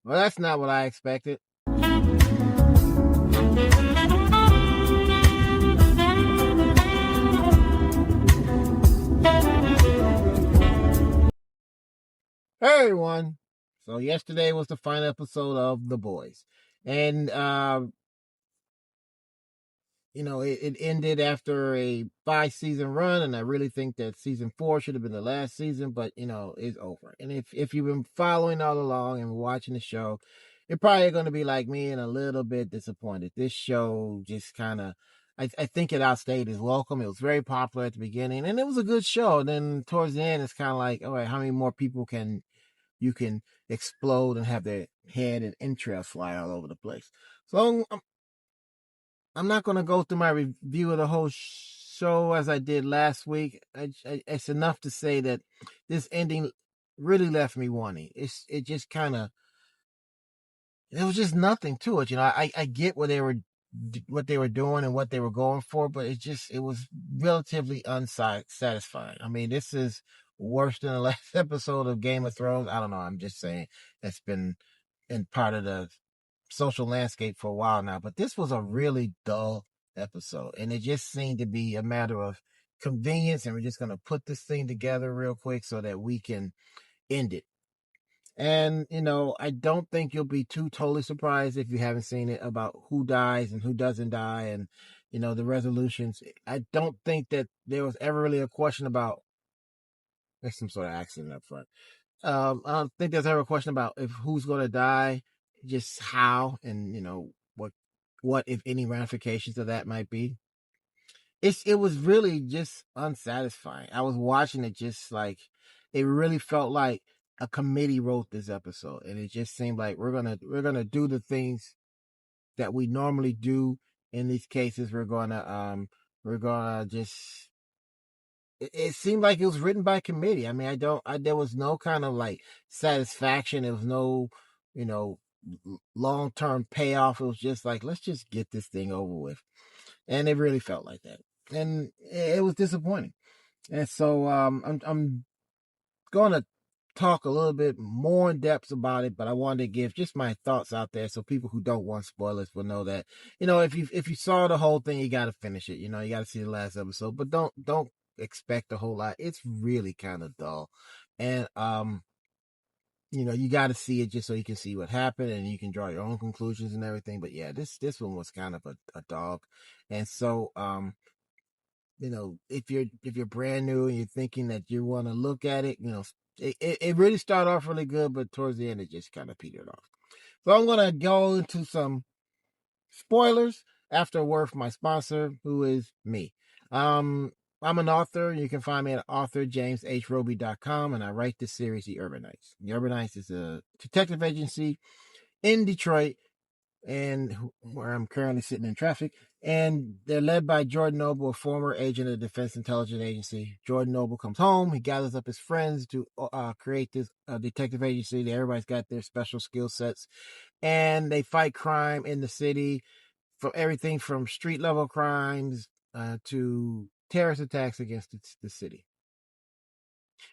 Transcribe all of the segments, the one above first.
Well, that's not what I expected. Hey everyone. So yesterday was the final episode of The Boys. And it ended after a 5-season run, and I really think that season 4 should have been the last season, but it's over. And if you've been following all along and watching the show, you're probably going to be like me and a little bit disappointed. This show just kind of, I think it outstayed its welcome. It was very popular at the beginning, and it was a good show. And then towards the end, it's kind of like, all right, how many more people can you can explode and have their head and entrails fly all over the place? So I'm not going to go through my review of the whole show as I did last week. It's enough to say that this ending really left me wanting. It just kind of, there was just nothing to it. I get what they were doing and what they were going for, but it was relatively unsatisfying. I mean, this is worse than the last episode of Game of Thrones. I don't know. I'm just saying that's been in part of the social landscape for a while now, but this was a really dull episode, and it just seemed to be a matter of convenience, and we're just going to put this thing together real quick so that we can end it. And I don't think you'll be too totally surprised if you haven't seen it about who dies and who doesn't die, and the resolutions. I don't think that there was ever really a question about there's some sort of accident up front. I don't think there's ever a question about if who's going to die, just how, and what if any ramifications of that might be. It was really just unsatisfying. I was watching it just like it really felt like a committee wrote this episode, and it just seemed like we're gonna do the things that we normally do in these cases. We're gonna just. It seemed like it was written by committee. I mean, there was no kind of like satisfaction. There was no, you know, long term payoff. It was just like, let's just get this thing over with. And it really felt like that. And it was disappointing. And so I'm going to talk a little bit more in depth about it, but I wanted to give just my thoughts out there so people who don't want spoilers will know that, if you saw the whole thing, you got to finish it. You got to see the last episode, but don't expect a whole lot. It's really kind of dull. And you got to see it just so you can see what happened and you can draw your own conclusions and everything. But yeah, this one was kind of a dog. And so if you're brand new and you're thinking that you want to look at it, it really started off really good, but towards the end it just kind of petered off. So I'm gonna go into some spoilers after a word from my sponsor, who is me. I'm an author. You can find me at authorjameshroby.com, and I write the series The Urban Knights. The Urban Knights is a detective agency in Detroit, and where I'm currently sitting in traffic. And they're led by Jordan Noble, a former agent of the Defense Intelligence Agency. Jordan Noble comes home. He gathers up his friends to create this detective agency. Everybody's got their special skill sets, and they fight crime in the city, from everything from street level crimes to terrorist attacks against the city.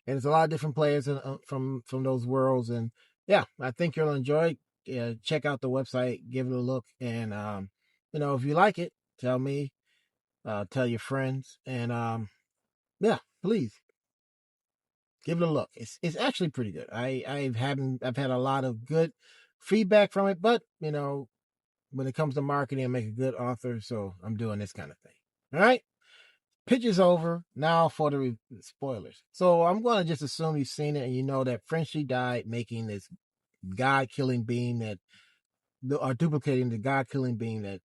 And there's a lot of different players from those worlds, and yeah, I think you'll enjoy it. Check out the website, give it a look, and if you like it, tell me, tell your friends, and yeah, please give it a look. It's actually pretty good. I've had a lot of good feedback from it, but when it comes to marketing, I make a good author, so I'm doing this kind of thing. All right. Pitch is over. Now for the spoilers. So I'm going to just assume you've seen it and you know that Frenchie died making this God-killing beam or duplicating the God-killing beam that,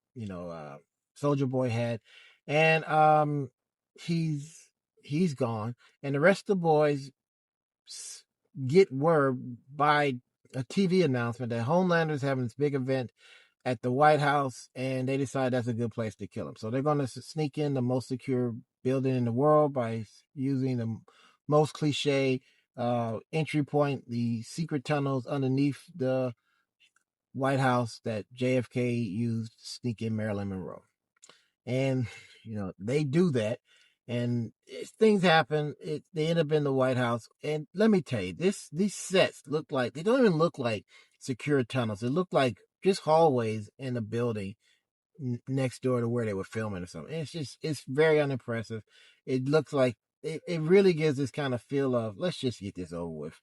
Soldier Boy had. And he's gone. And the rest of the boys get word by a TV announcement that Homelander's having this big event at the White House, and they decide that's a good place to kill him. So they're going to sneak in the most secure building in the world by using the most cliche entry point, the secret tunnels underneath the White House that JFK used to sneak in Marilyn Monroe. And, they do that. And things happen. They end up in the White House. And let me tell you, these sets look like, they don't even look like secure tunnels. It looked like just hallways in the building next door to where they were filming or something. It's very unimpressive. It looks like it really gives this kind of feel of let's just get this over with.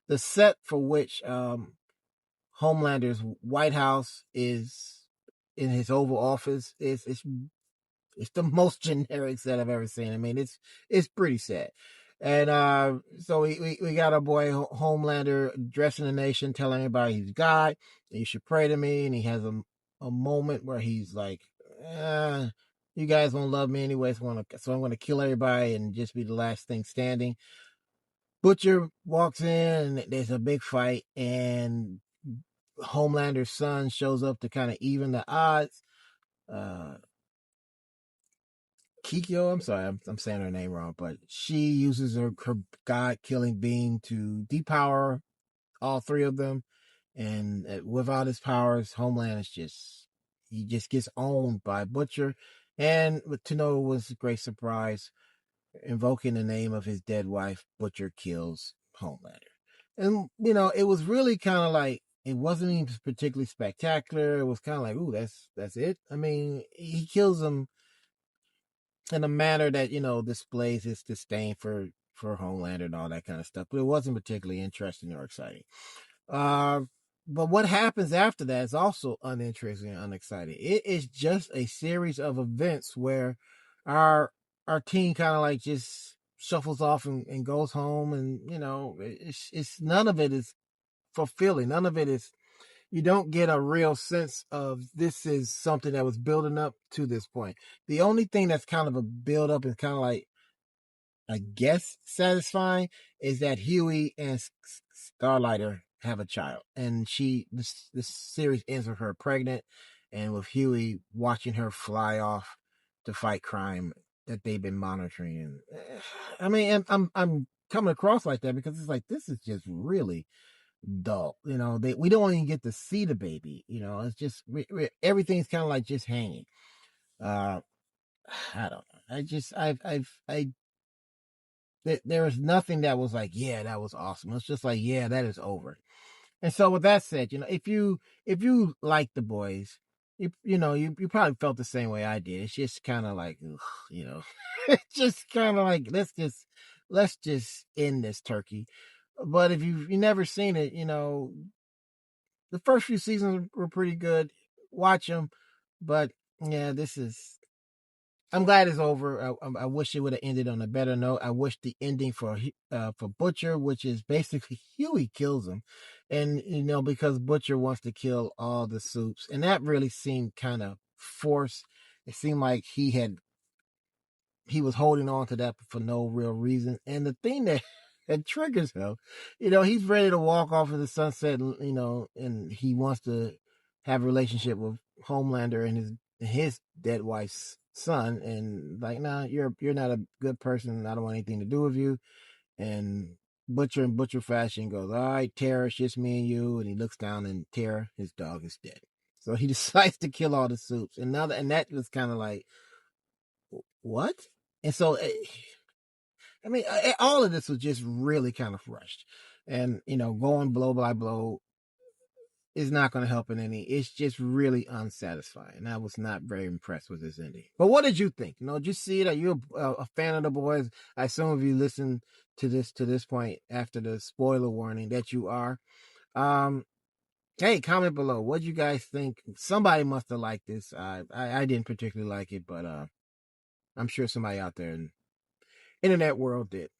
The set for which Homelander's White House is in his Oval Office is it's the most generic set I've ever seen. I mean, it's pretty sad. And so we got our boy Homelander addressing the nation, telling everybody he's God, and you should pray to me. And he has a moment where he's like, "You guys won't love me anyway, so I'm gonna kill everybody and just be the last thing standing." Butcher walks in, and there's a big fight, and Homelander's son shows up to kind of even the odds. Uh, Kikyo, I'm sorry, I'm saying her name wrong, but she uses her god killing beam to depower all three of them. And without his powers, Homeland is he just gets owned by Butcher. And to know was a great surprise, invoking the name of his dead wife, Butcher kills Homelander. And, it was really kind of like, it wasn't even particularly spectacular. It was kind of like, ooh, that's it. I mean, he kills him in a manner that displays his disdain for Homelander and all that kind of stuff. But it wasn't particularly interesting or exciting. Uh, but what happens after that is also uninteresting and unexciting. It is just a series of events where our team kind of like just shuffles off and goes home, and it's none of it is fulfilling. None of it is. You don't get a real sense of this is something that was building up to this point. The only thing that's kind of a build up and kind of like, I guess, satisfying is that Huey and Starlighter have a child, and this series ends with her pregnant, and with Huey watching her fly off to fight crime that they've been monitoring. And I mean, I'm coming across like that because it's like this is just really dull. We don't even get to see the baby. It's just everything's kind of like just hanging. Uh, I don't know. There was nothing that was like, yeah, that was awesome. It's just like, yeah, that is over. And so with that said, if you like the boys, you probably felt the same way I did. It's just kind of like, ugh, it's just kind of like let's just end this turkey. But if you never seen it, the first few seasons were pretty good. Watch them, but yeah, I'm glad it's over. I wish it would have ended on a better note. I wish the ending for Butcher, which is basically Huey kills him, and because Butcher wants to kill all the Supes, and that really seemed kind of forced. It seemed like he was holding on to that for no real reason. And the thing that that triggers him, he's ready to walk off in the sunset, and he wants to have a relationship with Homelander and his dead wife's son, and like, nah, you're not a good person. I don't want anything to do with you. And Butcher in Butcher fashion goes, all right, Tara, it's just me and you. And he looks down, and Tara, his dog, is dead. So he decides to kill all the Supes. And that was kind of like, what? And so, I mean, all of this was just really kind of rushed. And, going blow by blow is not going to help in any. It's just really unsatisfying. I was not very impressed with this ending. But what did you think? Did you see it? Are you a fan of the boys? I assume if you listen to this point after the spoiler warning that you are. Hey, comment below. What do you guys think? Somebody must have liked this. I didn't particularly like it, but I'm sure somebody out there in internet world did.